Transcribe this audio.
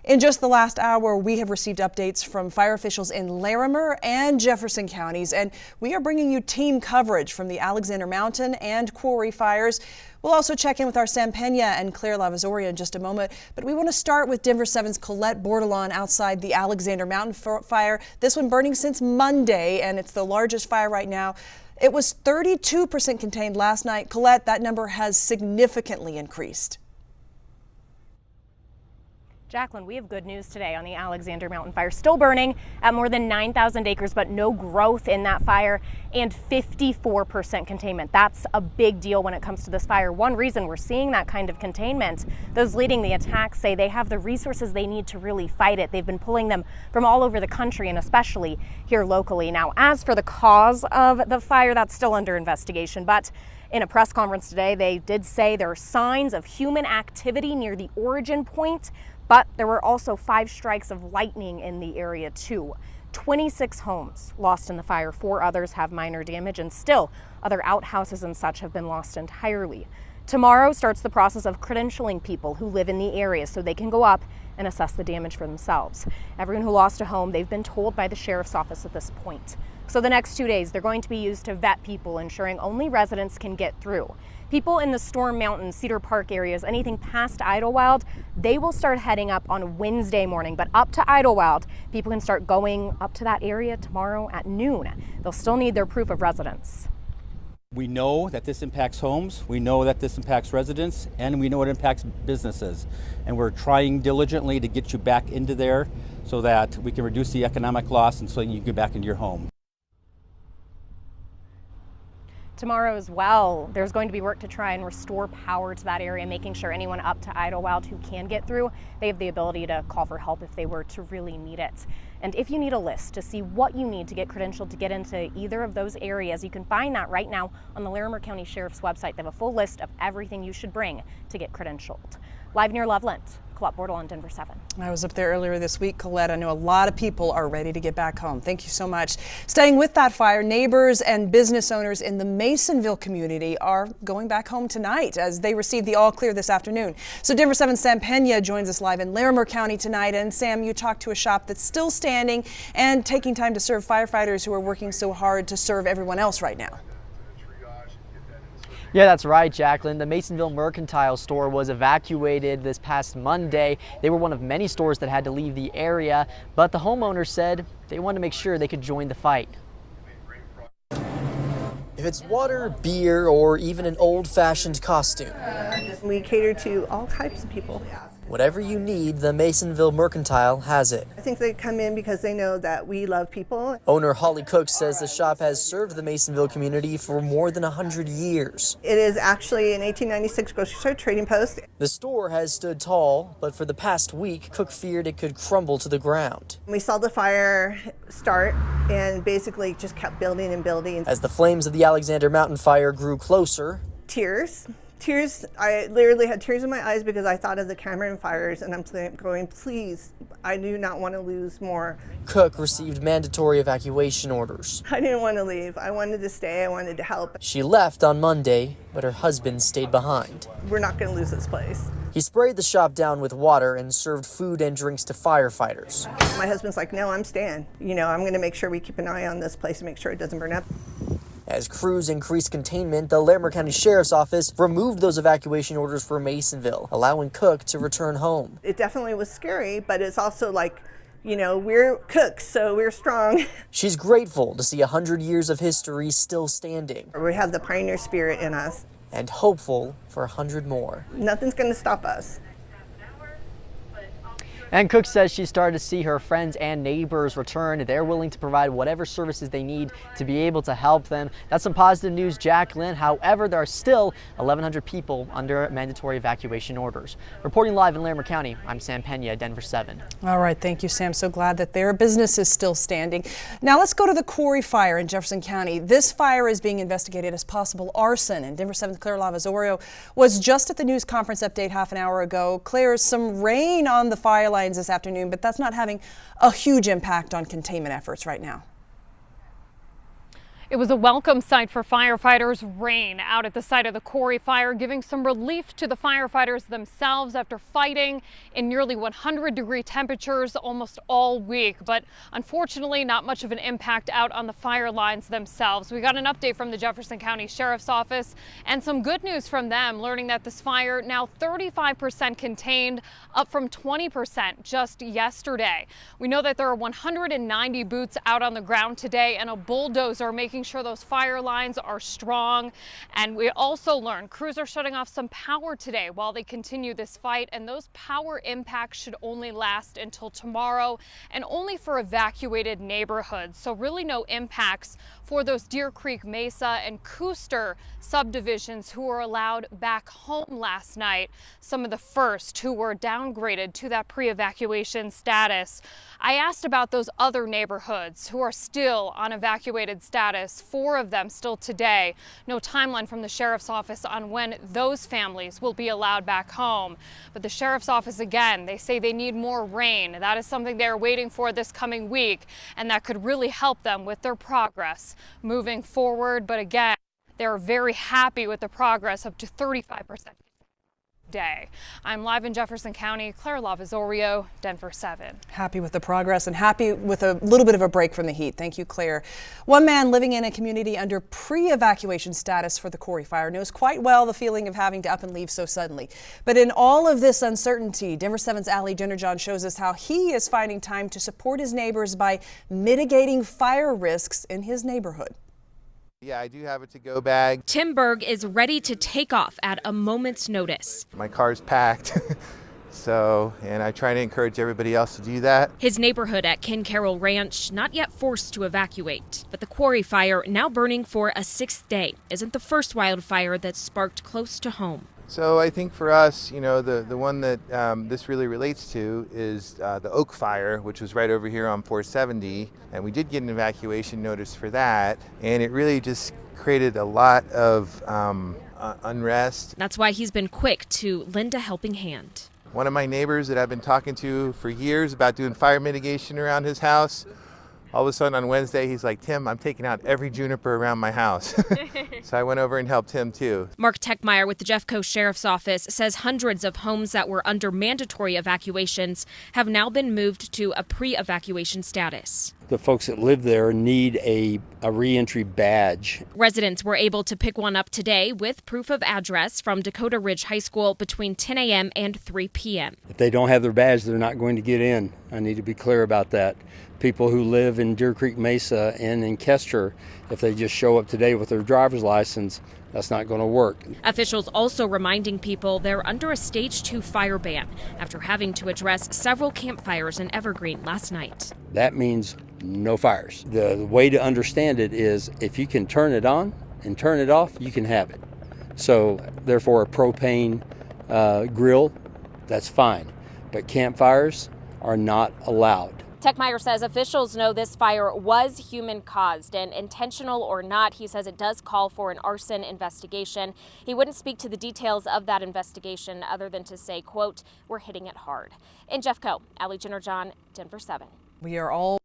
In just the last hour, we have received updates from fire officials in Larimer and Jefferson counties, and we are bringing you team coverage from the Alexander Mountain and Quarry fires. We'll also check in with our Sam Pena and Claire Lavazoria in just a moment, but we want to start with Denver 7's Colette Bordelon outside the Alexander Mountain fire. This one burning since Monday, and it's the largest fire right now. It was 32% contained last night. Colette, that number has significantly increased. Jacqueline, we have good news today on the Alexander Mountain fire. Still burning at more than 9,000 acres, but no growth in that fire and 54% containment. That's a big deal when it comes to this fire. One reason we're seeing that kind of containment, those leading the attack say they have the resources they need to really fight it. They've been pulling them from all over the country and especially here locally. Now, as for the cause of the fire, that's still under investigation, but in a press conference today, they did say there are signs of human activity near the origin point. But there were also 5 strikes of lightning in the area too. 26 homes lost in the fire, 4 others have minor damage, and still other outhouses and such have been lost entirely. Tomorrow starts the process of credentialing people who live in the area so they can go up and assess the damage for themselves. Everyone who lost a home, they've been told by the sheriff's office at this point. So the next 2 days, they're going to be used to vet people, ensuring only residents can get through. People in the Storm Mountain, Cedar Park areas, anything past Idlewild, they will start heading up on Wednesday morning. But up to Idlewild, people can start going up to that area tomorrow at noon. They'll still need their proof of residence. We know that this impacts homes, we know that this impacts residents, and we know it impacts businesses. And we're trying diligently to get you back into there so that we can reduce the economic loss and so you can get back into your home. Tomorrow as well, there's going to be work to try and restore power to that area, making sure anyone up to Idlewild who can get through, they have the ability to call for help if they were to really need it. And if you need a list to see what you need to get credentialed to get into either of those areas, you can find that right now on the Larimer County Sheriff's website. They have a full list of everything you should bring to get credentialed. Live near Loveland, Colette Bordelon, Denver 7. I was up there earlier this week, Colette. I know a lot of people are ready to get back home. Thank you so much. Staying with that fire, neighbors and business owners in the Masonville community are going back home tonight as they receive the all clear this afternoon. So Denver 7's Sam Pena joins us live in Larimer County tonight. And Sam, you talked to a shop that's still standing and taking time to serve firefighters who are working so hard to serve everyone else right now. Yeah, that's right, Jacqueline. The Masonville Mercantile store was evacuated this past Monday. They were one of many stores that had to leave the area, but the homeowners said they wanted to make sure they could join the fight. If it's water, beer, or even an old-fashioned costume. We cater to all types of people. Whatever you need, the Masonville Mercantile has it. I think they come in because they know that we love people. Owner Holly Cook says the shop has served the Masonville community for more than 100 years. It is actually an 1896 grocery store trading post. The store has stood tall, but for the past week, Cook feared it could crumble to the ground. We saw the fire start and basically just kept building and building. As the flames of the Alexander Mountain fire grew closer, Tears, I literally had tears in my eyes because I thought of the Cameron fires and I'm going, please, I do not want to lose more. Cook received mandatory evacuation orders. I didn't want to leave. I wanted to stay. I wanted to help. She left on Monday, but her husband stayed behind. We're not going to lose this place. He sprayed the shop down with water and served food and drinks to firefighters. My husband's like, no, I'm staying. You know, I'm going to make sure we keep an eye on this place and make sure it doesn't burn up. As crews increased containment, the Larimer County Sheriff's Office removed those evacuation orders for Masonville, allowing Cook to return home. It definitely was scary, but it's also like, you know, we're cooks, so we're strong. She's grateful to see 100 years of history still standing. We have the pioneer spirit in us. And hopeful for 100 more. Nothing's going to stop us. And Cook says she started to see her friends and neighbors return. They're willing to provide whatever services they need to be able to help them. That's some positive news, Jacqueline. However, there are still 1,100 people under mandatory evacuation orders. Reporting live in Larimer County, I'm Sam Pena, Denver 7. All right, thank you, Sam. So glad that their business is still standing. Now let's go to the Quarry fire in Jefferson County. This fire is being investigated as possible arson, and Denver 7's Claire Lavazoria was just at the news conference update half an hour ago. Claire, some rain on the fire line this afternoon, but that's not having a huge impact on containment efforts right now. It was a welcome sight for firefighters. Rain out at the site of the Quarry fire, giving some relief to the firefighters themselves after fighting in nearly 100-degree temperatures almost all week. But unfortunately, not much of an impact out on the fire lines themselves. We got an update from the Jefferson County Sheriff's Office and some good news from them, learning that this fire now 35% contained, up from 20% just yesterday. We know that there are 190 boots out on the ground today and a bulldozer making sure those fire lines are strong. And we also learned crews are shutting off some power today while they continue this fight, and those power impacts should only last until tomorrow and only for evacuated neighborhoods. So really no impacts for those Deer Creek, Mesa and Cooster subdivisions who were allowed back home last night, some of the first who were downgraded to that pre-evacuation status. I asked about those other neighborhoods who are still on evacuated status, 4 of them still today. No timeline from the sheriff's office on when those families will be allowed back home. But the sheriff's office, again, they say they need more rain. That is something they're waiting for this coming week, and that could really help them with their progress moving forward. But again, they're very happy with the progress, up to 35% day. I'm live in Jefferson County. Claire Lavazorio, Denver 7. Happy with the progress and happy with a little bit of a break from the heat. Thank you, Claire. One man living in a community under pre-evacuation status for the Quarry fire knows quite well the feeling of having to up and leave so suddenly. But in all of this uncertainty, Denver 7's Ali Jennerjohn shows us how he is finding time to support his neighbors by mitigating fire risks in his neighborhood. Yeah, I do have a to-go bag. Tim Berg is ready to take off at a moment's notice. My car's packed, and I try to encourage everybody else to do that. His neighborhood at Ken Carroll Ranch not yet forced to evacuate, but the Quarry fire now burning for a 6th day isn't the first wildfire that's sparked close to home. So I think for us, the one that this really relates to is the Oak Fire, which was right over here on 470. And we did get an evacuation notice for that. And it really just created a lot of unrest. That's why he's been quick to lend a helping hand. One of my neighbors that I've been talking to for years about doing fire mitigation around his house, all of a sudden on Wednesday, he's like, Tim, I'm taking out every juniper around my house. So I went over and helped him too. Mark Techmeyer with the Jeffco Sheriff's Office says hundreds of homes that were under mandatory evacuations have now been moved to a pre-evacuation status. The folks that live there need a reentry badge. Residents were able to pick one up today with proof of address from Dakota Ridge High School between 10 a.m. and 3 p.m. If they don't have their badge, they're not going to get in. I need to be clear about that. People who live in Deer Creek Mesa and in Kester, if they just show up today with their driver's license, that's not going to work. Officials also reminding people they're under a Stage 2 fire ban after having to address several campfires in Evergreen last night. That means no fires. The way to understand it is if you can turn it on and turn it off, you can have it. So therefore a propane grill, that's fine. But campfires are not allowed. Techmeyer says officials know this fire was human-caused, and intentional or not, he says it does call for an arson investigation. He wouldn't speak to the details of that investigation other than to say, quote, we're hitting it hard. In Jeffco, Ali Jennerjohn, Denver 7. We are all